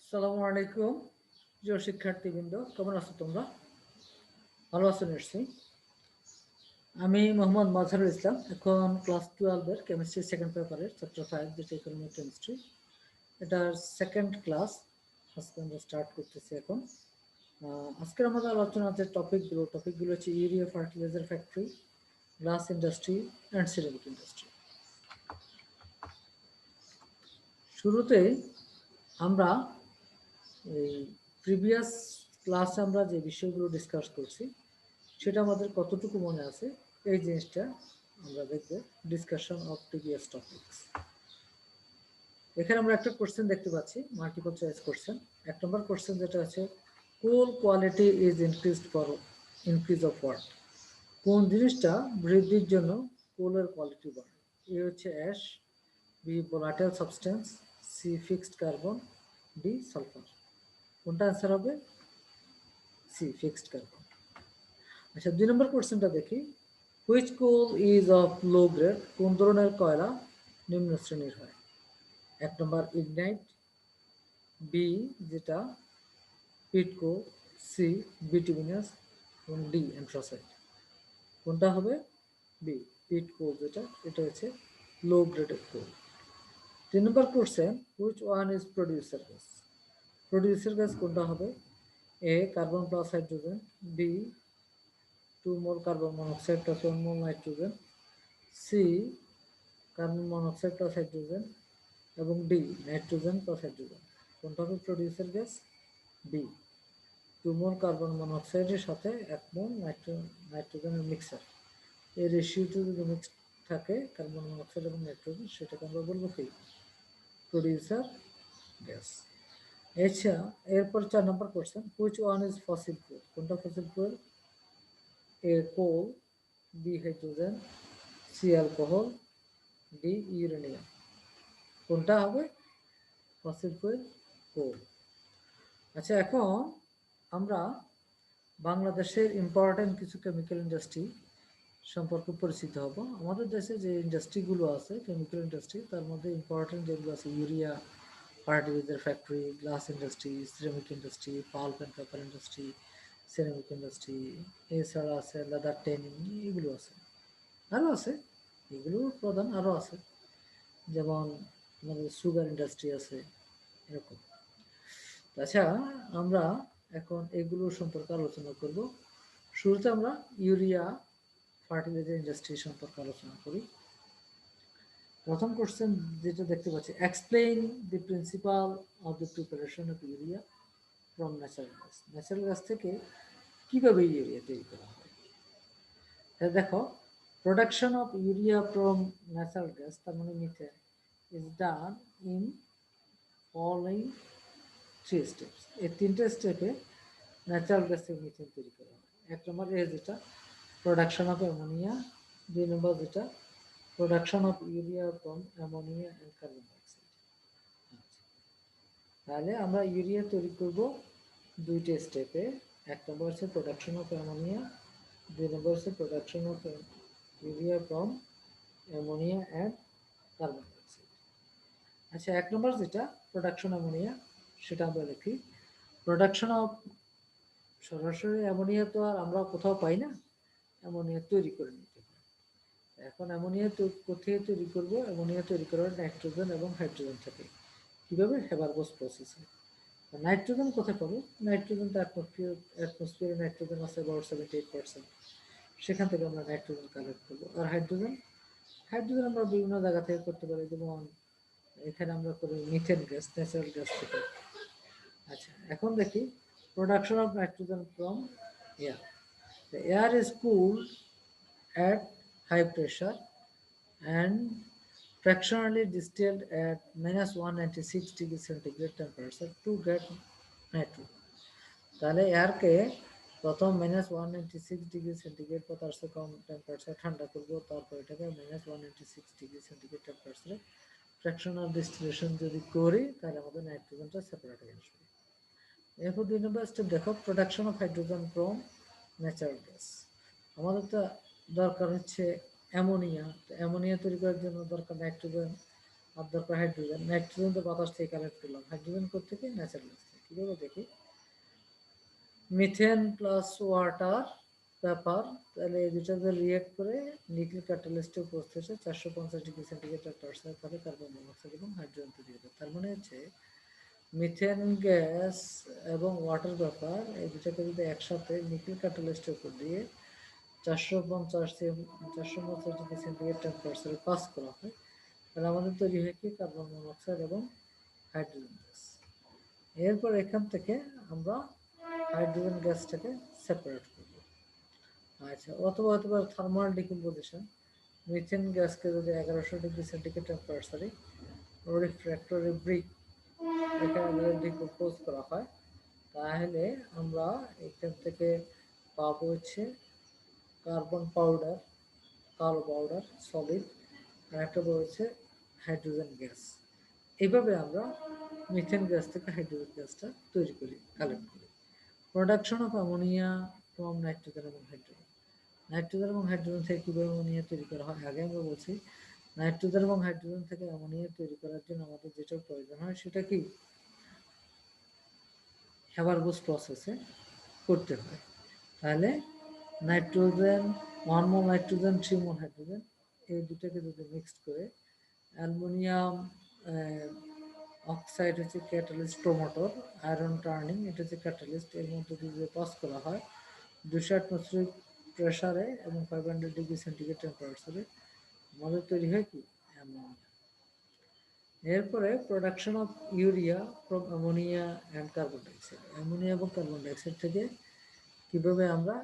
আসসালামু আলাইকুম প্রিয় শিক্ষার্থীবৃন্দ, কেমন আছো তোমরা? ভালো আছো নিশ্চয়ই। আমি মোহাম্মদ মাজহারুল ইসলাম, এখন ক্লাস 12-এর কেমিস্ট্রি সেকেন্ড পেপারের চ্যাপ্টার 5, যেটা ইকোনমিক কেমিস্ট্রি, এটার সেকেন্ড ক্লাস আজকে আমরা স্টার্ট করতেছি। এখন আজকের আমাদের আলোচনার যে টপিকগুলো হচ্ছে urea fertiliser factory, glass industry and ceramic industry. শুরুতে আমরা এই প্রিভিয়াস ক্লাসে আমরা যে বিষয়গুলো ডিসকাস করছি সেটা আমাদের কতটুকু মনে আছে, এই জিনিসটা আমরা দেখব। Discussion of previous topics. এখানে আমরা একটা কোশ্চেন দেখতে পাচ্ছি, multiple choice question. 1 number question যেটা আছে, coal quality is increased for increase of what? কোন জিনিসটা বৃদ্ধির জন্য কোলের কোয়ালিটি বাড়ে? এ হচ্ছে ash, B volatile substance, C fixed carbon, D sulphur. কোনটা অ্যান্সার হবে? C fixed carbon. আচ্ছা, 2 নম্বর কোশ্চেনটা দেখি, which coal is of low grade? কোন ধরনের কয়লা নিম্ন শ্রেণীর হয়? 1 নম্বর ইগনাইট, বি যেটা পিটকো, সি বিটুমিনাস এবং ডি অ্যান্থ্রাসাইট। কোনটা হবে? বি পিটকো, যেটা এটা হচ্ছে লো গ্রেডের coal. 3 number question, which one is producer gas? Producer gas কোনটা হবে? A carbon plus hydrogen, B 2 mole carbon monoxide plus 1 mole nitrogen, C carbon monoxide plus hydrogen এবং D nitrogen plus hydrogen. কোনটা হবে producer gas? B 2 mole carbon মনোক্সাইডের সাথে 1 মোল নাইট্রোজেনের mixer. এই রেশিওটা যদি মিক্স থাকে কার্বন মনোক্সাইড এবং নাইট্রোজেন, সেটাকে আমরা বলবো কি? Producer gas. এছাড়া এরপর 4 number question, which one is fossil fuel? কোনটা fossil fuel? A coal, B hydrogen, C alcohol, D uranium. কোনটা হবে ফসিল ফুয়েল? কোল। আচ্ছা, এখন আমরা বাংলাদেশের ইম্পর্টেন্ট কিছু কেমিক্যাল ইন্ডাস্ট্রি সম্পর্কে পরিচিত হব। আমাদের দেশে যে ইন্ডাস্ট্রিগুলো আছে কেমিক্যাল ইন্ডাস্ট্রি, তার মধ্যে ইম্পর্টেন্ট যেগুলো আছে urea fertiliser factory, glass industry, ceramic industry, pulp and paper industry, ceramic industry, এছাড়া আছে লেদার ট্যানিং, এগুলো আছে, আরও আছে, এগুলো প্রধান, আরও আছে, যেমন আমাদের সুগার ইন্ডাস্ট্রি আছে, এরকম। তাছাড়া আমরা এখন এগুলো সম্পর্কে আলোচনা করব। শুরুতে আমরা ইউরিয়া ফার্টিলাইজার ইন্ডাস্ট্রি সম্পর্কে আলোচনা করি। প্রথম কোশ্চেন যেটা দেখতে পাচ্ছি, explain the principal of the preparation of urea from natural gas. Natural gas থেকে কিভাবে ইউরিয়া তৈরি করা হয়? দেখো, production of urea from natural gas, তার মানে methane, is done in following 3 steps. এই 3টে স্টেপে ন্যাচারাল গ্যাস থেকে মিথেন তৈরি করা হয়। 1 নম্বর এ যেটা প্রোডাকশন অফ অ্যামোনিয়া, 2 নম্বর যেটা production of urea from ammonia and carbon dioxide. তাহলে আমরা ইউরিয়া তৈরি করব 2টে স্টেপে। 1 নম্বর হচ্ছে প্রোডাকশন অফ অ্যামোনিয়া, 2 নম্বর হচ্ছে production of urea from ammonia and carbon dioxide. আচ্ছা, 1 নম্বর যেটা প্রোডাকশন অ্যামোনিয়া, সেটা আমরা লিখি। প্রোডাকশন অফ, সরাসরি অ্যামোনিয়া তো আর আমরা কোথাও পাই না, অ্যামোনিয়া তৈরি করে নিতে হয়। এখন অ্যামোনিয়া তো কোথায় তৈরি করব? অ্যামোনিয়া তৈরি করার নাইট্রোজেন এবং হাইড্রোজেন থাকে। কীভাবে? হেবারবোস প্রসেসে। নাইট্রোজেন কোথায় পাবো? নাইট্রোজেন তো অ্যাটমসফিয়ারে নাইট্রোজেন আছে অ্যাবাউট 78%। সেখান থেকে আমরা নাইট্রোজেন কালেক্ট করবো। আর হাইড্রোজেন, হাইড্রোজেন আমরা বিভিন্ন জায়গা থেকে করতে পারি, যেমন এখানে আমরা করি মিথেন গ্যাস, ন্যাচারাল গ্যাস থেকে। আচ্ছা, এখন দেখি production of nitrogen from air. The air is cooled at high pressure and fractionally distilled at -196 degree centigrade temperature to get nitrogen. তাহলে এয়ারকে প্রথম -196 ডিগ্রি সেন্টিগ্রেড বা তার চেয়ে কম টেম্পারেচার ঠান্ডা করবো, তারপর এটাকে -196 ডিগ্রি সেন্টিগ্রেড টেম্পারেচারে ফ্র্যাকশনাল ডিস্টিলেশন যদি করি, তাহলে আমাদের নাইট্রোজেনটা সেপারেট হয়ে আসবে। এরপর 2 নম্বর স্টেপ দেখো, production of hydrogen from natural gas. আমাদের তো দরকার হচ্ছে অ্যামোনিয়া। অ্যামোনিয়া তৈরি করার জন্য দরকার নাইট্রোজেন আর দরকার হাইড্রোজেন। নাইট্রোজেন তো বাতাস থেকে কালেক্ট করলাম, হাইড্রোজেন কোত্থেকে? ন্যাচারাল গ্যাস থেকে। কীভাবে দেখি, মিথেন প্লাস ওয়াটার পেপার, তাহলে এই দুটাতে রিয়েক্ট করে নিকেল ক্যাটালিস্টে উপস্থিত হচ্ছে 450 ডিগ্রি সেন্টিগ্রেড টেম্পারেচার তাহলে কার্বন মনোক্সাইড এবং হাইড্রোজেন তৈরি হবে। তার মানে হচ্ছে মিথেন গ্যাস এবং ওয়াটার পেপার এই দুটাকে যদি একসাথে নিকেল ক্যাটালিস্টের উপর দিয়ে 450 ডিগ্রি সেন্টিগ্রেড টেম্পারেচারে পাস করা হয়, তাহলে আমাদের তৈরি হয় কি? কার্বন মনোক্সাইড এবং হাইড্রোজেন গ্যাস। এরপর এখান থেকে আমরা হাইড্রোজেন গ্যাসটাকে সেপারেট করব। আচ্ছা, অথবা হতে পারে থার্মাল ডিকম্পোজিশন। মিথেন গ্যাসকে যদি 1100 ডিগ্রি সেন্টিগ্রেড টেম্পারেচারে রিফ্র্যাক্টরি ব্রিক এখানে ডিকম্পোজ করা হয়, তাহলে আমরা এখান থেকে পাবো হচ্ছে কার্বন পাউডার, কালো পাউডার সলিড, আর একটা রয়েছে হাইড্রোজেন গ্যাস। এইভাবে আমরা মিথেন গ্যাস থেকে হাইড্রোজেন গ্যাসটা তৈরি করি, কালেক্ট করি। Production of ammonia from nitrogen এবং হাইড্রোজেন। নাইট্রোজেন এবং হাইড্রোজেন থেকে কীভাবে অ্যামোনিয়া তৈরি করা হয়? আগে আমরা বলছি নাইট্রোজেন এবং হাইড্রোজেন থেকে অ্যামোনিয়া তৈরি করার জন্য আমাদের যেটা প্রয়োজন হয় সেটা কি? হ্যাবারবোস প্রসেসে করতে হয়। তাহলে নাইট্রোজেন, 1 মোল নাইট্রোজেন 3 মোল হাইড্রোজেন, এই দুটাকে যদি মিক্সড করে অ্যালুমিনিয়াম অক্সাইড হচ্ছে ক্যাটালিস্ট প্রমোটর, আয়রন টার্নিং এটা হচ্ছে ক্যাটালিস্ট, এর মধ্যে দিয়ে পাস করা হয় 200 অ্যাটমসফিয়ারিক প্রেসারে এবং 500 ডিগ্রি সেন্টিগ্রেড টেম্পারেচারে, আমাদের তৈরি হয় কি? অ্যামোনিয়া। এরপরে production of urea from ammonia and carbon dioxide. Ammonia এবং কার্বন ডাইঅক্সাইড থেকে কিভাবে আমরা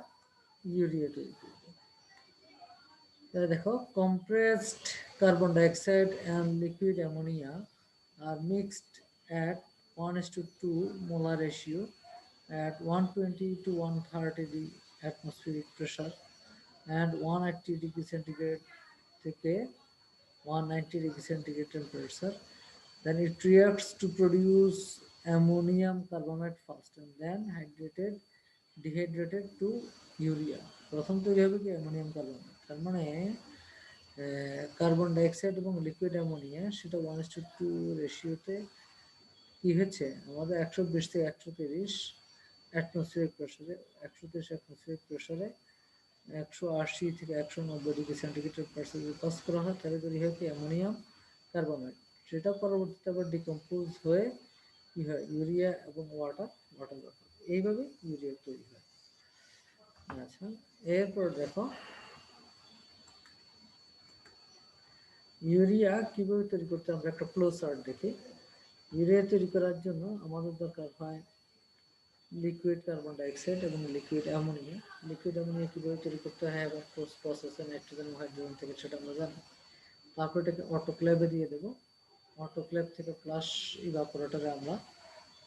ইউরিয়া তৈরি করব? তাহলে দেখো, compressed carbon dioxide and liquid ammonia are mixed at 1:2 molar ratio at 120 to 130 atmospheric pressure and 180 degree centigrade থেকে 190 degree centigrade temperature. Then it reacts to produce ammonium carbonate first and then dehydrated to urea. প্রথম তৈরি হবে কি? Ammonium carbonate. তার মানে carbon dioxide এবং liquid ammonia সেটা 1:2 রেশিওতে কি হচ্ছে? আমাদের 120 থেকে 130 অ্যাটমসফিয়ারিক প্রেসারে, 130 অ্যাটমসফিয়ারিক প্রেসারে 180 থেকে 190 ডিগ্রি সেন্টিগ্রেড টেম্পারেচারে পাস করা হয়, তাহলে তৈরি হয় কি? Ammonium carbonate. সেটা পরবর্তীতে আবার ডিকম্পোজ হয়ে কি হয়? ইউরিয়া এবং ওয়াটার ভেপার। এইভাবে ইউরিয়া তৈরি হয়। আচ্ছা, এরপর দেখো ইউরিয়া কিভাবে তৈরি করতে, আমরা একটা ফ্লো চার্ট দেখি। ইউরিয়া তৈরি করার জন্য আমাদের দরকার হয় লিকুইড কার্বন ডাইঅক্সাইড এবং লিকুইড অ্যামোনিয়া। লিকুইড অ্যামোনিয়া কীভাবে তৈরি করতে হয় এবং প্রসেসে নাইট্রোজেন এবং হাইড্রোজেন থেকে, সেটা আমরা জানি। তারপর এটাকে অটোক্লেভে দিয়ে দেবো। অটোক্লেভ থেকে প্লাস ইভাপোরেটরে আমরা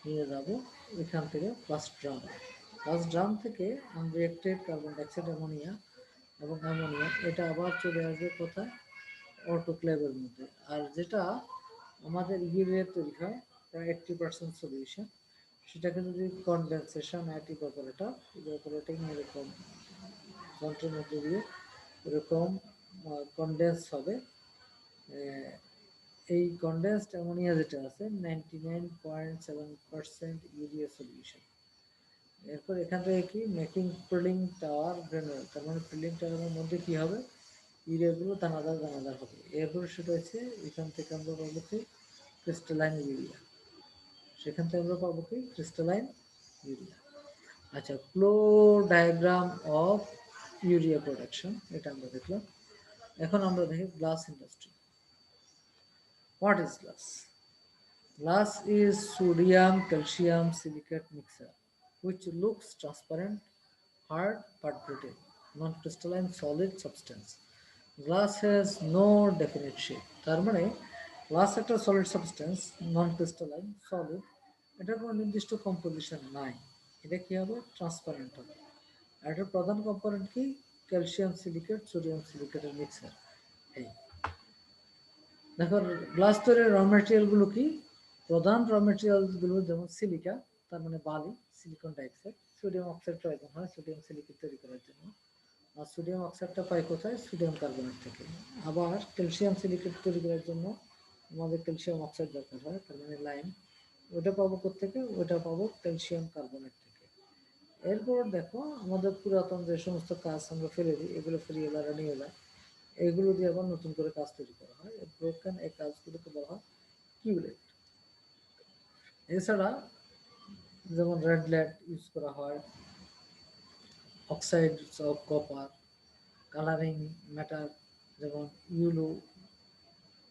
নিয়ে যাব, এখান থেকে প্লাস ড্রাম থেকে আনরিয়েক্টেড কার্বন ডাইঅক্সাইড অ্যামোনিয়া এবং অ্যামোনিয়া এটা আবার চলে আসবে কোথায়? অটোক্লেভের মধ্যে। আর যেটা আমাদের ইউরিয়া তৈরি হয় প্রায় 80% সলিউশন, সেটাকে যদি কনডেনসেশন অ্যাট ইভাপোরেটিং এরকম যন্ত্রের মধ্যে দিয়ে এরকম কনডেন্স হবে। এই কনডেন্সড অ্যামোনিয়া যেটা আছে 99.7% ইউরিয়া সলিউশন। এরপর এখান থেকে কি মেকিং প্রিলিং টাওয়ার গ্রানুল, তার মানে প্রিলিং টাওয়ারের মধ্যে কি হবে? ইউরিয়াগুলো দানাদার দানাদার হবে। এরপর সেটা হচ্ছে এখান থেকে আমরা পাবো কি? Crystalline urea. সেখান থেকে আমরা পাবো কি? Crystalline urea. আচ্ছা, flow diagram of urea production এটা আমরা দেখলাম। এখন আমরা দেখি glass industry. What is glass? Glass is sodium calcium silicate mixture which looks transparent, hard but brittle, non-crystalline solid substance. Glass has no definite shape. তার মানে glass একটা solid substance, নন crystalline solid, এটার কোনো নির্দিষ্ট কম্পোজিশন নাই। এটা কি হবে? ট্রান্সপারেন্ট হবে। আর এটার প্রধান কম্পোনেন্ট কি? ক্যালসিয়াম সিলিকেট সোডিয়াম সিলিকেটের মিক্সার। এই দেখো, গ্লাস তৈরির র ম্যাটেরিয়ালগুলো কি? প্রধান র ম্যাটেরিয়ালসগুলো যেমন সিলিকা, তার মানে বালি, সিলিকন ডাইঅক্সাইড, সোডিয়াম অক্সাইড প্রয়োজন হয় সোডিয়াম সিলিকেট তৈরি করার জন্য। আর সোডিয়াম অক্সাইডটা পাই কোথায়? সোডিয়াম কার্বনেট থেকে। আবার ক্যালসিয়াম সিলিকেট তৈরি করার জন্য আমাদের ক্যালসিয়াম অক্সাইড দরকার হয়, তার মানে লাইম। ওটা পাবো কোত্থেকে? ওটা পাবো ক্যালসিয়াম কার্বনেট থেকে। এরপর দেখো আমাদের পুরাতন যে সমস্ত কাজ আমরা ফেলে দিই, এগুলো ফিরিয়ে বেড়া নিয়ে যায়, এগুলো দিয়ে আবার নতুন করে কাজ তৈরি করা হয়। ব্রোকেন এই কাজগুলোকে বলা হয় কিউলেট। এছাড়া যেমন রেড লেড ইউজ করা হয়, oxide of copper, colouring matter যেমন ইউলো,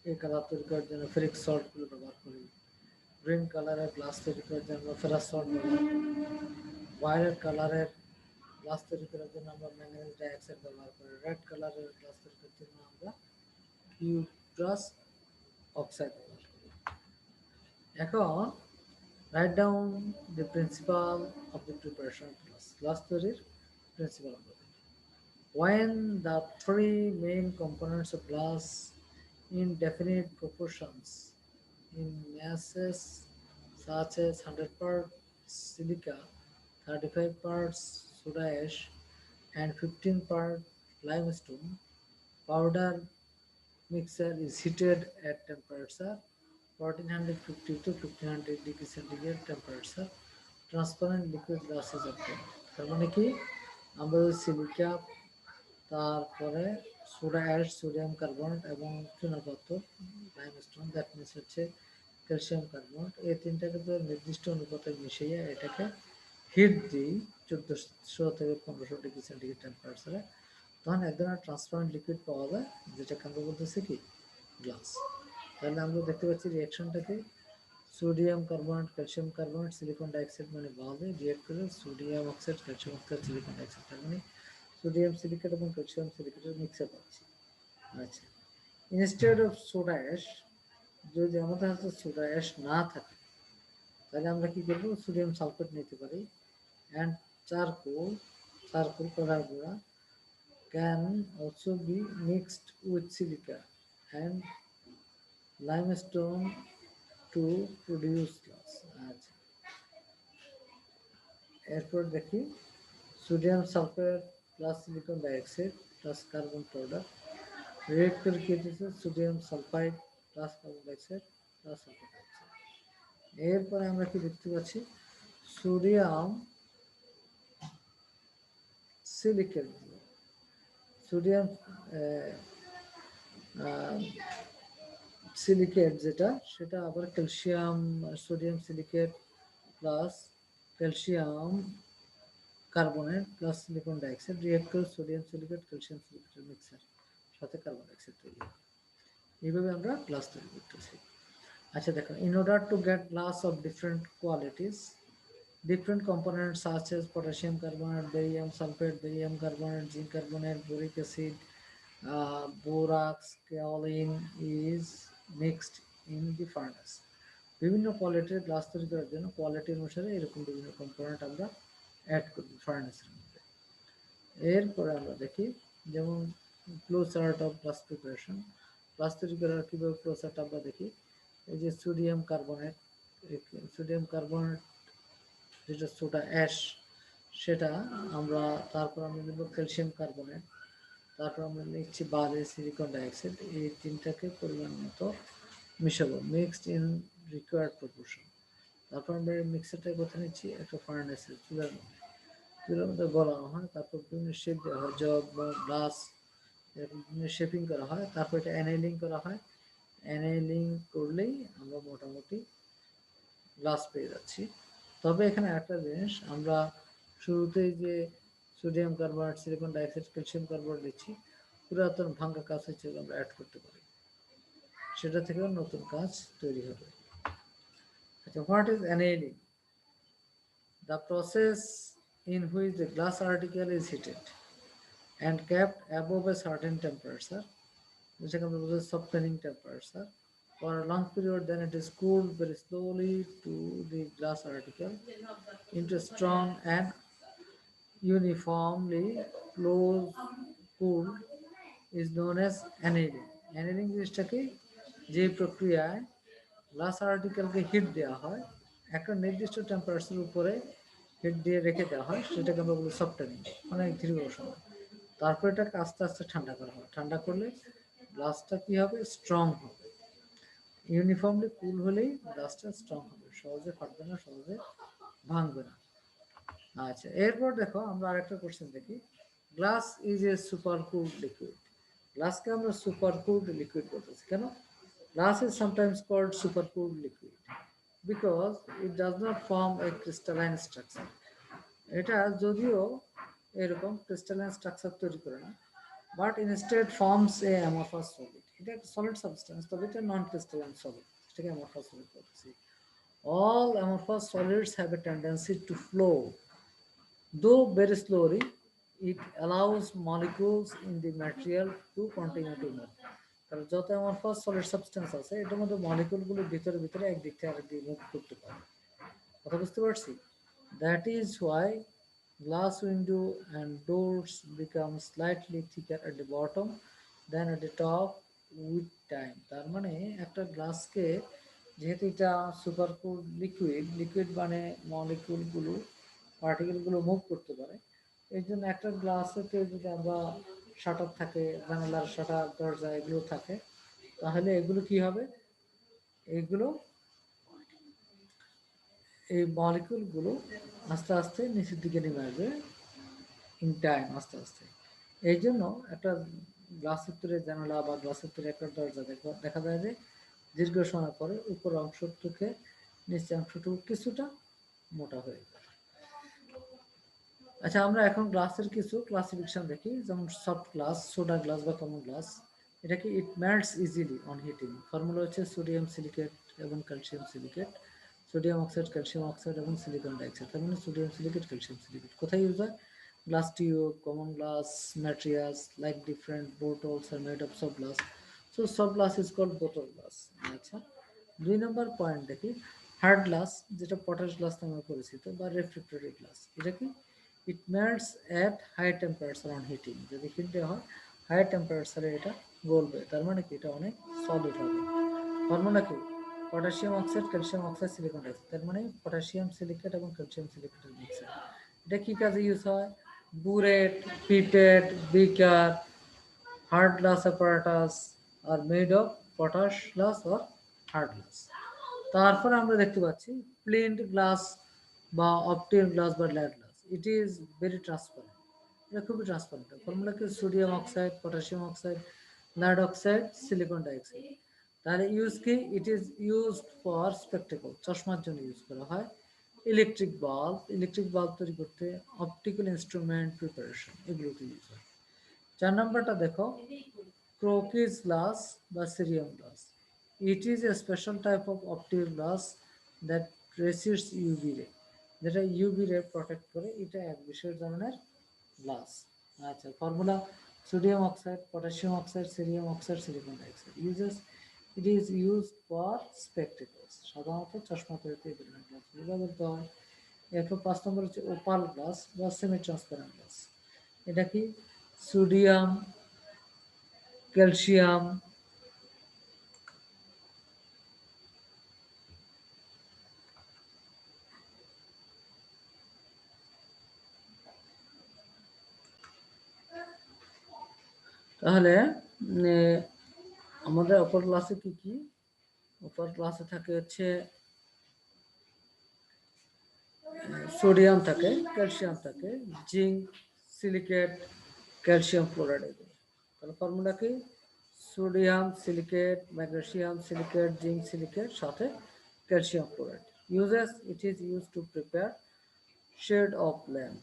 এই কালার তৈরি করার জন্য ফেরিক সল্টগুলো ব্যবহার করি। গ্রিন কালারের গ্লাস তৈরি করার জন্য আমরা ফেরাস সল্ট ব্যবহার করি। ভায়োলেট কালারের গ্লাস তৈরি করার জন্য আমরা ম্যাঙ্গানিজ ডাইঅক্সাইড ব্যবহার করি। রেড কালারের গ্লাস তৈরি করার জন্য আমরা কিউপ্রাস অক্সাইড ব্যবহার করি। এখন write down the principle of the preparation of glass. Glass তৈরির principle আমরা দেখি। When the three main components of glass in definite proportions in masses such as 100 parts silica, 35 parts soda ash, and 15 parts limestone, powder mixture is heated at temperature 1450 to 1500 degree centigrade temperature. Transparent liquid glass is obtained. তার মানে কি, আমরা silica, তারপরে soda ash, sodium carbonate এবং চুনাপাথর limestone, that means হচ্ছে calcium carbonate, এই তিনটাকে তো নির্দিষ্ট অনুপাতে মিশিয়ে এটাকে হিট দিই 1400 থেকে 1500 ডিগ্রি সেন্টিগ্রেড টেম্পারেচারে, তখন এক ধরনের ট্রান্সপারেন্ট লিকুইড পাওয়া যায়, যেটাকে আমরা বলতেছি কি গ্লাস। তাহলে আমরা দেখতে পাচ্ছি রিয়াকশনটাকে sodium carbonate, calcium carbonate, silicon dioxide মানে বাদে রিয়েক্ট করে sodium oxide, calcium oxide, silicon dioxide, তার মানে সোডিয়াম সিলিকেট এবং ক্যালসিয়াম সিলিকেটের মিক্সার পাচ্ছি। আচ্ছা, ইনস্টেড অফ সোডা অ্যাশ, যদি আমাদের হাতে সোডা অ্যাশ না থাকে তাহলে আমরা কি করবো, সোডিয়াম সালফেট নিতে পারি। অ্যান্ড চারকোল, চারকোল কড়ার গুঁড়া can also be mixed with silica and limestone to produce glass. আচ্ছা, এরপর দেখি sodium sulphate plus silicon dioxide plus carbon powder react করে কি দিচ্ছে, sodium sulphide plus carbon dioxide plus sulphur dioxide. এরপরে আমরা কি দেখতে পাচ্ছি, সোডিয়াম সিলিকেট, সোডিয়াম সিলিকেট যেটা, সেটা আবার calcium, sodium silicate plus calcium carbonate plus silicon dioxide react করে সোডিয়াম সিলিকেট ক্যালসিয়াম সিলিকেটের মিক্সার সাথে কার্বন ডাইঅক্সাইড তৈরি হয়। এইভাবে আমরা গ্লাস তৈরি করতেছি। আচ্ছা দেখো, in order to get glass of different qualities, different components such as potassium carbonate, barium sulfate, barium carbonate, zinc carbonate, boric acid, borax, kaolin is mixed in the furnace. বিভিন্ন কোয়ালিটির গ্লাস তৈরি করার জন্য quality অনুসারে এরকম বিভিন্ন component আমরা add করি ফার্নেসের মধ্যে। এরপরে আমরা দেখি যেমন flow chart of glass preparation, glass তৈরি করার কীভাবে ফ্লো চার্ট আমরা দেখি। এই যে সোডিয়াম কার্বনেট, সোডিয়াম কার্বনেট যেটা সোডা অ্যাশ, সেটা আমরা, তারপর আমরা নেব ক্যালসিয়াম কার্বনেট, তারপর আমরা নিচ্ছি বাদে সিলিকন ডাইঅক্সাইড, এই তিনটাকে পরিমাণ মতো মিশাবো, মিক্সড ইন রিকোয়ার্ড প্রপোর্শন। তারপর আমরা এই মিক্সারটা কোথায় নিচ্ছি, একটা ফার্নেসে চুলার মধ্যে, চুলার মধ্যে গলানো হয়, তারপর বিভিন্ন শেপ দেওয়া হয়, জগ বা গ্লাস এরকম বিভিন্ন শেপিং করা হয়, তারপর এটা অ্যানাইলিং করা হয়। অ্যানাইলিং করলেই আমরা মোটামুটি গ্লাস পেয়ে যাচ্ছি। তবে এখানে একটা জিনিস, আমরা শুরুতেই যে sodium carbonate, silicon dioxide, calcium carbonate দিচ্ছি, পুরাতন ভাঙ্গা কাজ হচ্ছে আমরা অ্যাড করতে পারি, সেটা থেকেও নতুন কাজ তৈরি হবে। আচ্ছা, what is annealing? The process in which the glass article is heated and kept above a certain temperature, যেটাকে আমরা বলি softening temperature, for a long period, then it is cooled very slowly to the glass article into a strong and uniformly close cooled is known as annealing. Annealing জিনিসটাকে, যে প্রক্রিয়ায় glass আর্টিকেলকে hit দেওয়া হয়, একটা নির্দিষ্ট টেম্পারেচার উপরে hit দিয়ে রেখে দেওয়া হয়, সেটাকে আমরা বলি সফটেনিং, অনেক দীর্ঘ সময়। তারপর এটাকে আস্তে আস্তে ঠান্ডা করা হয়, ঠান্ডা করলে গ্লাসটা কি হবে, স্ট্রং হবে। ইউনিফর্মলি কুল হলেই গ্লাসটা স্ট্রং হবে, সহজে ফাটবে না, সহজে ভাঙবে না। আচ্ছা, এরপর দেখো আমরা আরেকটা কোশ্চেন দেখি। Glass is a super cooled liquid. গ্লাসকে আমরা সুপার কুলড লিকুইড বলতেছি কেন? Glass is sometimes called super cooled liquid because it does not form a crystalline structure. এটা যদিও এরকম ক্রিস্টালাইন স্ট্রাকচার তৈরি করে না, but instead forms a amorphous solid. এটা একটা সলিড সাবস্টেন্স, তবে এটা নন ক্রিস্টালাইন সলিড, সেটাকে অ্যামরফাস সলিড বলতেছি। All amorphous solids have a tendency to flow, though very slowly. It allows molecules in the material to continue to move. কারণ যত amorphous solid substance আছে এটার মধ্যে মলিকিউলগুলো ভিতরে ভিতরে একদিক থেকে আরেক দিকে মুভ করতে পারে। কথা বুঝতে পারছি? That is Y glass window and doors become slightly thicker at the bottom than at the top with time. তার মানে একটা গ্লাসকে, যেহেতু এটা সুপার কুল লিকুইড, লিকুইড মানে মলিকিউলগুলো পার্টিকেলগুলো মুভ করতে পারে, এই জন্য একটা গ্লাসেতে যদি আমরা শাটার থাকে, জানালার শাটার, দরজা এগুলো থাকে, তাহলে এগুলো কি হবে? এগুলো এই মলিকিউলগুলো আস্তে আস্তে নিচের দিকে নেমে আসবে ইন টাইম, আস্তে আস্তে। এই জন্য একটা গ্লাসের তৈরি জানালা বা গ্লাসের তৈরি একটা দরজা দেখা যায় যে দীর্ঘ সময় পরে উপর অংশ থেকে নিচে অংশটুকু কিছুটা মোটা হয়ে যায়। আচ্ছা, আমরা এখন গ্লাসের কিছু ক্লাসিফিকেশন দেখি, যেমন সফট গ্লাস, সোডা গ্লাস বা কমন গ্লাস। এটা কি it melts easily on heating. Formula হচ্ছে সোডিয়াম সিলিকেট এবং calcium silicate, sodium oxide, calcium oxide এবং সিলিকন ডাইঅক্সাইড। তার মানে সোডিয়াম সিলিকেট, ক্যালসিয়াম সিলিকেট কোথায় ইউজ হয়? Glass tube, common glass, materials like different bottles are made of soft glass. So soft glass is called bottle glass. আচ্ছা, 2 number point দেখি, hard glass, যেটা potash glass নামে পরিচিত, বা refractory glass. এটা কি? It melts at high temperature on heating. যদি heat দেওয়া হয় হাই টেম্পারেচারে এটা গলবে, তার মানে কি এটা অনেক সলিড হবে। ফর্মুলা কি? Potassium oxide, calcium oxide, silicon dioxide. তার মানে পটাশিয়াম সিলিকেট এবং ক্যালসিয়াম সিলিকেটের মিক্সার। এটা কি কাজে ইউজ হয়? Burette, pipette, beaker, hard glass apparatus are made of potash glass or hard glass. তারপরে আমরা দেখতে পাচ্ছি প্লেন্ড গ্লাস বা অপটিক গ্লাস বা lead glass. It is very transparent. এটা খুবই ট্রান্সপারেন্ট। ফর্মুলা কি? Sodium oxide, potassium oxide, lead oxide, silicon dioxide. তাহলে ইউজ কি? It is used for spectacle, চশমার জন্য ইউজ করা হয়। ইলেকট্রিক বাল্ব, ইলেকট্রিক বাল্ব তৈরি করতে, অপটিক্যাল ইনস্ট্রুমেন্ট প্রিপারেশন, এগুলোতে ইউজ হয়। 4 নম্বরটা দেখো, ক্রোকিজ গ্লাস বা cerium glass. It is a special type of optic glass that resists UV ray, যেটা ইউভি রে প্রোটেক্ট করে। এটা এক বিশেষ ধরনের গ্লাস। আচ্ছা, formula sodium oxide, potassium oxide, cerium oxide, silicon dioxide. It is used for spectacles, সাধারণত চশমা তৈরিতে এই ধরনের গ্লাসগুলো ব্যবহৃত হয়। এরপর 5 নম্বর হচ্ছে ওপাল গ্লাস বা সেমি ট্রান্সপারেন্ট গ্লাস। এটা কি? সোডিয়াম, ক্যালসিয়াম, তাহলে আমাদের অপর ক্লাসে কি কি? অপর ক্লাসে থাকে হচ্ছে সোডিয়াম থাকে, ক্যালসিয়াম থাকে, জিঙ্ক, সিলিকেট, ক্যালসিয়াম ফ্লোরাইড। তাহলে ফর্মুলা কি? Sodium silicate, magnesium silicate, zinc silicate, সাথে calcium fluoride. Uses, it is use to prepare shade of lamp.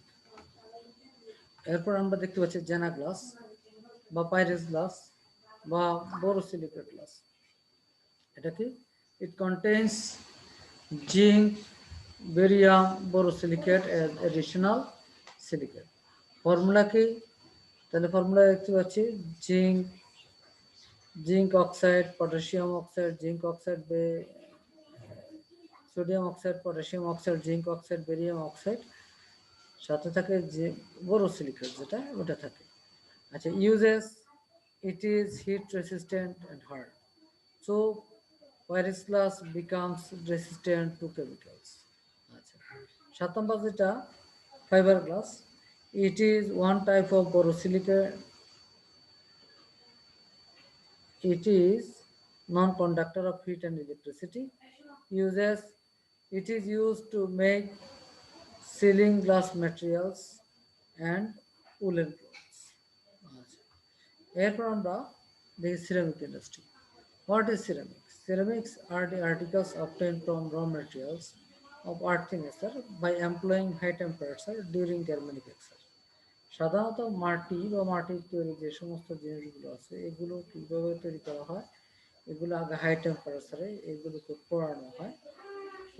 এরপর আমরা দেখতে পাচ্ছি জেনা গ্লাস বা পাইরেস গ্লাস বা বোরোসিলিকেট গ্লাস। এটা কি? It contains zinc, barium, borosilicate as additional silicate. Formula কি? তাহলে ফর্মুলা দেখতে পাচ্ছি zinc, zinc oxide, potassium oxide, zinc oxide, sodium oxide, potassium oxide, zinc oxide, barium oxide, সাথে থাকে যে বোরোসিলিকেট, যেটা ওটা থাকে। আচ্ছা, uses, it is heat resistant and hard. So Paris glass becomes resistant to chemicals. আচ্ছা, 7 নম্বর যেটা fibre glass, it is one type of borosilicate. It is non-conductor of heat and electricity. It is used to make ceiling glass materials and woolen clothes. এরপর আমরা দেখি ceramic industry. What is ceramics? Ceramics are the articles obtained from raw materials of earthy nature by employing high temperature during their manufacture. সাধারণত মাটি বা মাটির তৈরি যে সমস্ত জিনিসগুলো আছে এগুলো কিভাবে তৈরি করা হয়, এগুলো আগে হাই টেম্পারেচারে এগুলোকে পোড়ানো হয়।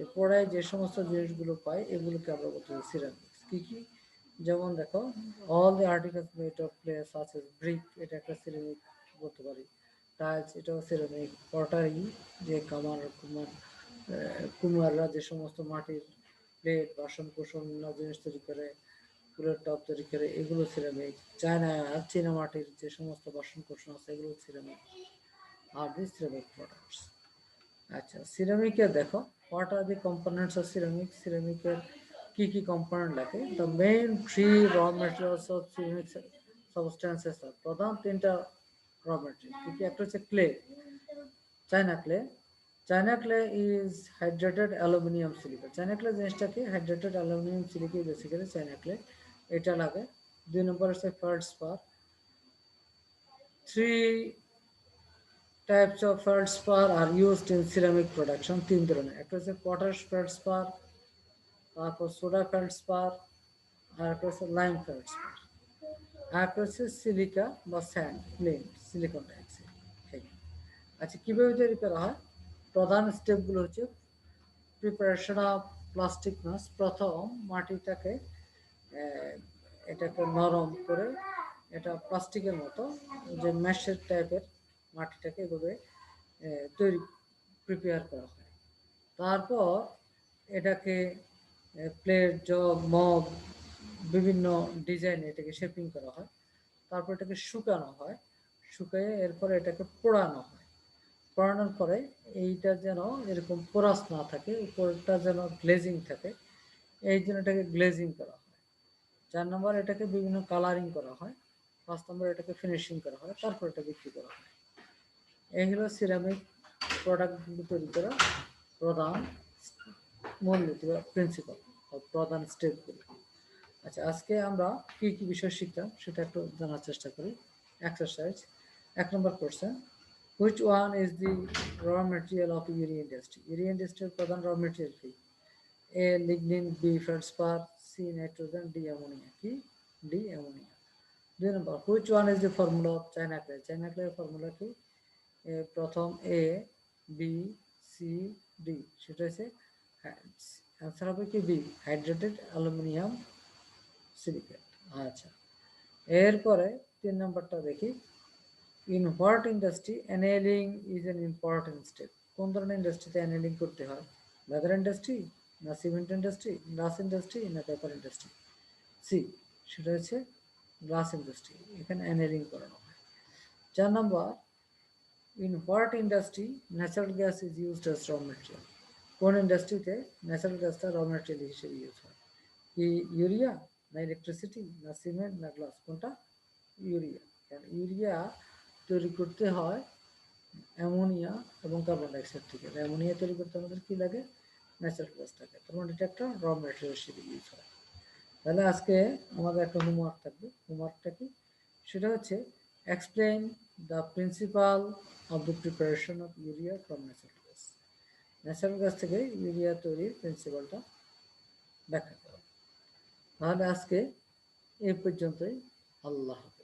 এই পোড়ায় যে সমস্ত জিনিসগুলো পাই এগুলোকে আমরা বলতে পারি সিরামিক্স। কি কি? যেমন দেখো, all the articles made of clay such as brick, এটা একটা সিরামিক বলতে পারি। টাইলস, এটাও সিরামিক। পটারি, যে কুমাররা যে সমস্ত মাটির প্লেট, বাসন কোসন জিনিস তৈরি করে, ফুলের টব তৈরি করে, এগুলো সিরামিক। চীনা মাটির যে সমস্ত বাসন কোসন আছে এগুলো ceramic. Are the ceramic products. আচ্ছা, সিরামিকের দেখো, what are the components of ceramic. সিরামিকের কি কি কম্পোনেন্ট লাগে? The main three raw materials of ceramic substances are, প্রধান তিনটা র মেটেরিয়াল কি কি? একটা হচ্ছে clay, china clay. China clay is hydrated aluminium silica. China clay জিনিসটা কি? Hydrated aluminium silica basically china clay, এটা লাগে। 2 নম্বর হচ্ছে feldspar. 3 types of feldspar are used in ceramic production. 3 ধরনের, একটা হচ্ছে পটাশ ফেল্ডস্পার, তারপর সোডা ফেল্ডস্পার, আর একটা হচ্ছে লাইম ফেল্ডস্পার, আর একটা হচ্ছে সিলিকা বা স্যান্ড, প্লেন সিলিকন ডাইঅক্সাইড। আচ্ছা, কিভাবে তৈরি করা হয়? প্রধান স্টেপগুলো হচ্ছে প্রিপারেশন অফ প্লাস্টিক মাস। প্রথম মাটিটাকে এটাকে নরম করে, এটা প্লাস্টিকের মতো যে ম্যাশের টাইপের মাটিটাকে এভাবে তৈরি প্রিপেয়ার করা হয়। তারপর এটাকে প্লেট, জগ, মগ, বিভিন্ন ডিজাইনে এটাকে শেপিং করা হয়। তারপর এটাকে শুকানো হয়, শুকিয়ে এরপরে এটাকে পোড়ানো হয়। পোড়ানোর পরে এইটা যেন এরকম পোরাস না থাকে, উপরটা যেন গ্লেজিং থাকে, এই জন্য এটাকে গ্লেজিং করা হয়। 4 নম্বর, এটাকে বিভিন্ন কালারিং করা হয়। 5 নম্বর, এটাকে ফিনিশিং করা হয়, তারপর এটা বিক্রি করা হয়। এই হলো সিরামিক প্রোডাক্টগুলো তৈরি করা প্রধান মূলনীতি বা প্রিন্সিপাল, প্রধান স্টেপগুলো। আচ্ছা, আজকে আমরা কি কি বিষয় শিখলাম সেটা একটু জানার চেষ্টা করি। Exercise 1 number question, which one is the raw material of urea industry? Urea ইন্ডাস্ট্রির প্রধান র মেটেরিয়াল কি? A lignin, B feldspar, C nitrogen, D ammonia. কি? D ammonia. 2 number, which one is the formula of china clay? China ক্লের formula কি? প্রথম এ, B, C, D, সেটা হচ্ছে answer হবে কি? B, hydrated aluminium silicate. আচ্ছা, এরপরে 3 নম্বরটা দেখি, in what industry annealing is an important step? কোন ধরনের ইন্ডাস্ট্রিতে অ্যানেলিং করতে হয়? লেদার ইন্ডাস্ট্রি, না সিমেন্ট ইন্ডাস্ট্রি, গ্লাস ইন্ডাস্ট্রি, না পেপার ইন্ডাস্ট্রি? সি, সেটা হচ্ছে গ্লাস ইন্ডাস্ট্রি, এখানে অ্যানেলিং করানো হয়। 4 number, in what industry natural gas is used as raw material? কোন ইন্ডাস্ট্রিতে ন্যাচারাল গ্যাসটা র মেটেরিয়াল হিসেবে ইউজ হয়? কি ইউরিয়া, না ইলেকট্রিসিটি, না সিমেন্ট, না গ্লাস? কোনটা? ইউরিয়া। কারণ ইউরিয়া তৈরি করতে হয় অ্যামোনিয়া এবং কার্বন ডাইঅক্সাইড থেকে। অ্যামোনিয়া তৈরি করতে আমাদের কি লাগে? ন্যাচারাল গ্যাস থাকে। তার মানে এটা একটা র মেটেরিয়াল হিসেবে ইউজ হয়। তাহলে আজকে আমাদের একটা হোমওয়ার্ক থাকবে। হোমওয়ার্কটা কি? সেটা হচ্ছে explain the principal of the preparation of urea from natural gas. Natural gas থেকে ইউরিয়া তৈরির প্রিন্সিপালটা ব্যাখ্যা করো। তাহলে আজকে এই পর্যন্তই। আল্লাহ হাফেজ।